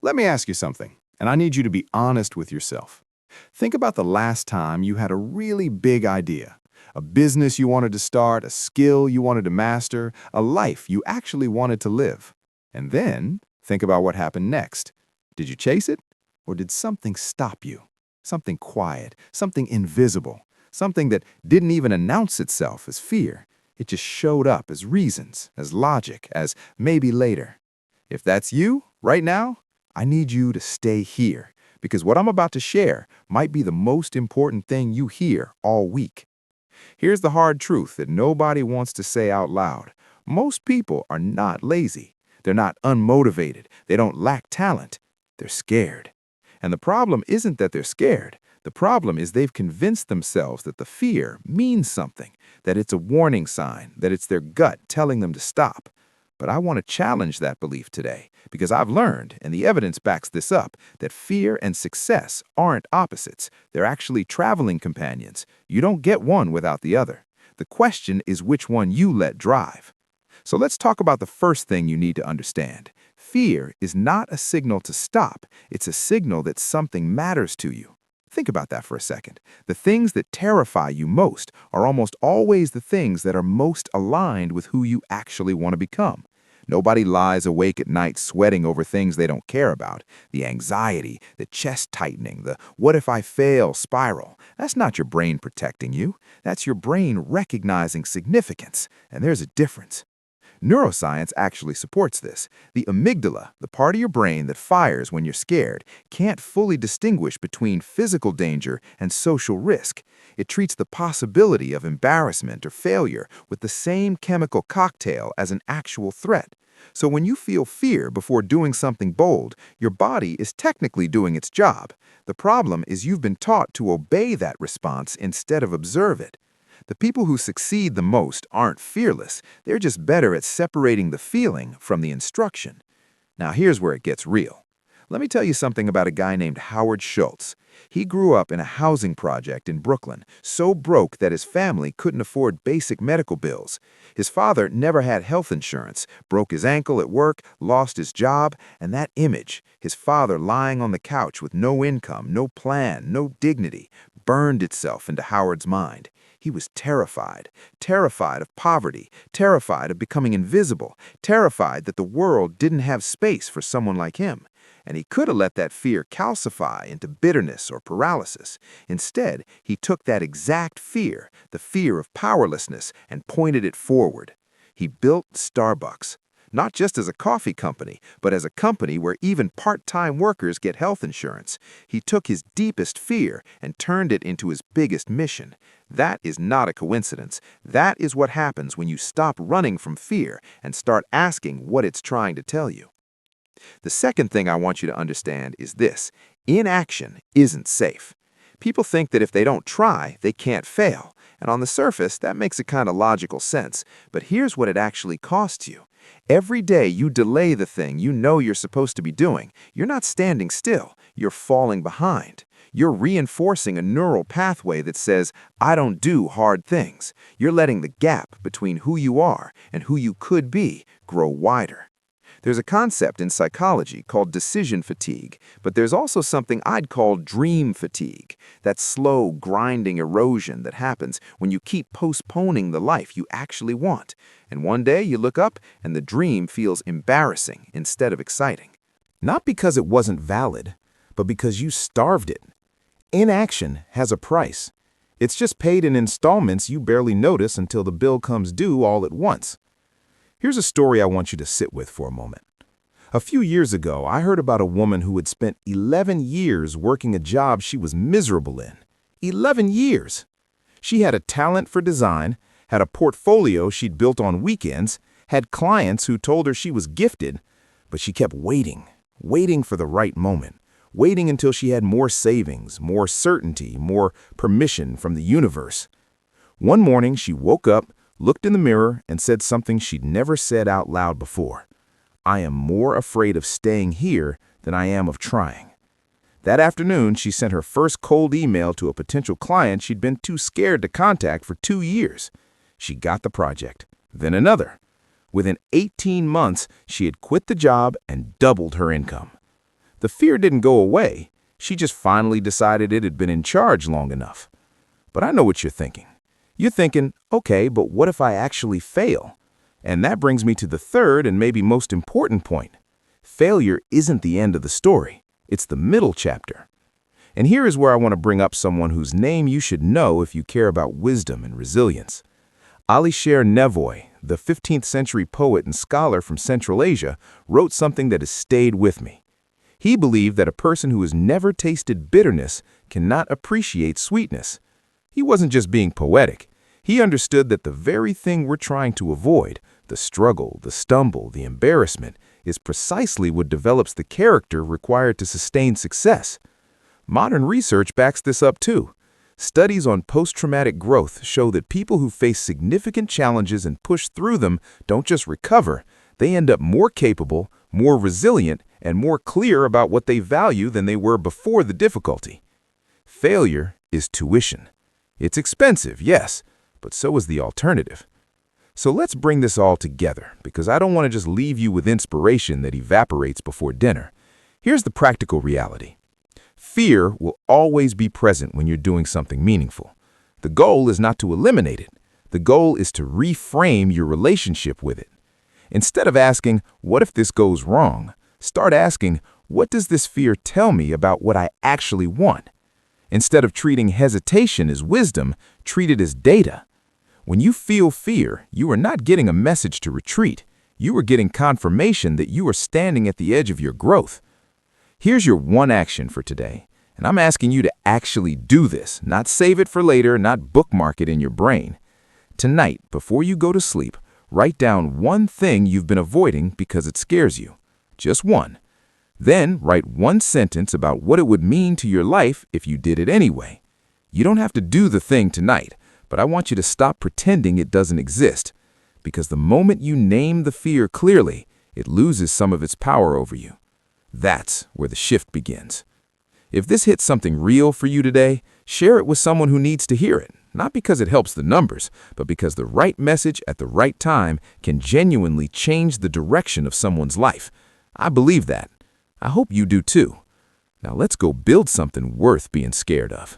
Let me ask you something, and I need you to be honest with yourself. Think about the last time you had a really big idea. A business you wanted to start, a skill you wanted to master, a life you actually wanted to live. And then think about what happened next. Did you chase it? Or did something stop you? Something quiet, something invisible, something that didn't even announce itself as fear. It just showed up as reasons, as logic, as maybe later. If that's you, right now, I need you to stay here, because what I'm about to share might be the most important thing you hear all week. Here's the hard truth that nobody wants to say out loud. Most people are not lazy. They're not unmotivated. They don't lack talent. They're scared. And the problem isn't that they're scared. The problem is they've convinced themselves that the fear means something, that it's a warning sign, that it's their gut telling them to stop. But I want to challenge that belief today, because I've learned, and the evidence backs this up, that fear and success aren't opposites. They're actually traveling companions. You don't get one without the other. The question is which one you let drive. So let's talk about the first thing you need to understand. Fear is not a signal to stop. It's a signal that something matters to you. Think about that for a second. The things that terrify you most are almost always the things that are most aligned with who you actually want to become. Nobody lies awake at night sweating over things they don't care about. The anxiety, the chest tightening, the what if I fail spiral. That's not your brain protecting you. That's your brain recognizing significance. And there's a difference. Neuroscience actually supports this. The amygdala, the part of your brain that fires when you're scared, can't fully distinguish between physical danger and social risk. It treats the possibility of embarrassment or failure with the same chemical cocktail as an actual threat. So when you feel fear before doing something bold, your body is technically doing its job. The problem is you've been taught to obey that response instead of observe it. The people who succeed the most aren't fearless. They're just better at separating the feeling from the instruction. Now here's where it gets real. Let me tell you something about a guy named Howard Schultz. He grew up in a housing project in Brooklyn, so broke that his family couldn't afford basic medical bills. His father never had health insurance, broke his ankle at work, lost his job, and that image, his father lying on the couch with no income, no plan, no dignity, burned itself into Howard's mind. He was terrified of poverty, terrified of becoming invisible, terrified that the world didn't have space for someone like him. And he could have let that fear calcify into bitterness or paralysis. Instead, he took that exact fear, the fear of powerlessness, and pointed it forward. He built Starbucks. Not just as a coffee company, but as a company where even part-time workers get health insurance. He took his deepest fear and turned it into his biggest mission. That is not a coincidence. That is what happens when you stop running from fear and start asking what it's trying to tell you. The second thing I want you to understand is this: inaction isn't safe. People think that if they don't try, they can't fail. And on the surface, that makes a kind of logical sense. But here's what it actually costs you. Every day you delay the thing you know you're supposed to be doing, you're not standing still, you're falling behind. You're reinforcing a neural pathway that says, I don't do hard things. You're letting the gap between who you are and who you could be grow wider. There's a concept in psychology called decision fatigue, but there's also something I'd call dream fatigue, that slow, grinding erosion that happens when you keep postponing the life you actually want. And one day you look up and the dream feels embarrassing instead of exciting. Not because it wasn't valid, but because you starved it. Inaction has a price. It's just paid in installments you barely notice until the bill comes due all at once. Here's a story I want you to sit with for a moment. A few years ago, I heard about a woman who had spent 11 years working a job she was miserable in. 11 years! She had a talent for design, had a portfolio she'd built on weekends, had clients who told her she was gifted, but she kept waiting for the right moment, waiting until she had more savings, more certainty, more permission from the universe. One morning, she woke up, looked in the mirror, and said something she'd never said out loud before. I am more afraid of staying here than I am of trying. That afternoon, she sent her first cold email to a potential client she'd been too scared to contact for 2 years. She got the project, then another. Within 18 months, she had quit the job and doubled her income. The fear didn't go away. She just finally decided it had been in charge long enough. But I know what you're thinking. You're thinking, okay, but what if I actually fail? And that brings me to the third and maybe most important point. Failure isn't the end of the story. It's the middle chapter. And here is where I want to bring up someone whose name you should know if you care about wisdom and resilience. Alisher Nevoy, the 15th century poet and scholar from Central Asia, wrote something that has stayed with me. He believed that a person who has never tasted bitterness cannot appreciate sweetness. He wasn't just being poetic. He understood that the very thing we're trying to avoid, the struggle, the stumble, the embarrassment, is precisely what develops the character required to sustain success. Modern research backs this up too. Studies on post-traumatic growth show that people who face significant challenges and push through them don't just recover, they end up more capable, more resilient, and more clear about what they value than they were before the difficulty. Failure is tuition. It's expensive, yes, but so is the alternative. So let's bring this all together, because I don't want to just leave you with inspiration that evaporates before dinner. Here's the practical reality. Fear will always be present when you're doing something meaningful. The goal is not to eliminate it. The goal is to reframe your relationship with it. Instead of asking, what if this goes wrong? Start asking, what does this fear tell me about what I actually want? Instead of treating hesitation as wisdom, treat it as data. When you feel fear, you are not getting a message to retreat. You are getting confirmation that you are standing at the edge of your growth. Here's your one action for today, and I'm asking you to actually do this, not save it for later, not bookmark it in your brain. Tonight, before you go to sleep, write down one thing you've been avoiding because it scares you. Just one. Then write one sentence about what it would mean to your life if you did it anyway. You don't have to do the thing tonight, but I want you to stop pretending it doesn't exist, because the moment you name the fear clearly, it loses some of its power over you. That's where the shift begins. If this hits something real for you today, share it with someone who needs to hear it, not because it helps the numbers, but because the right message at the right time can genuinely change the direction of someone's life. I believe that. I hope you do too. Now let's go build something worth being scared of.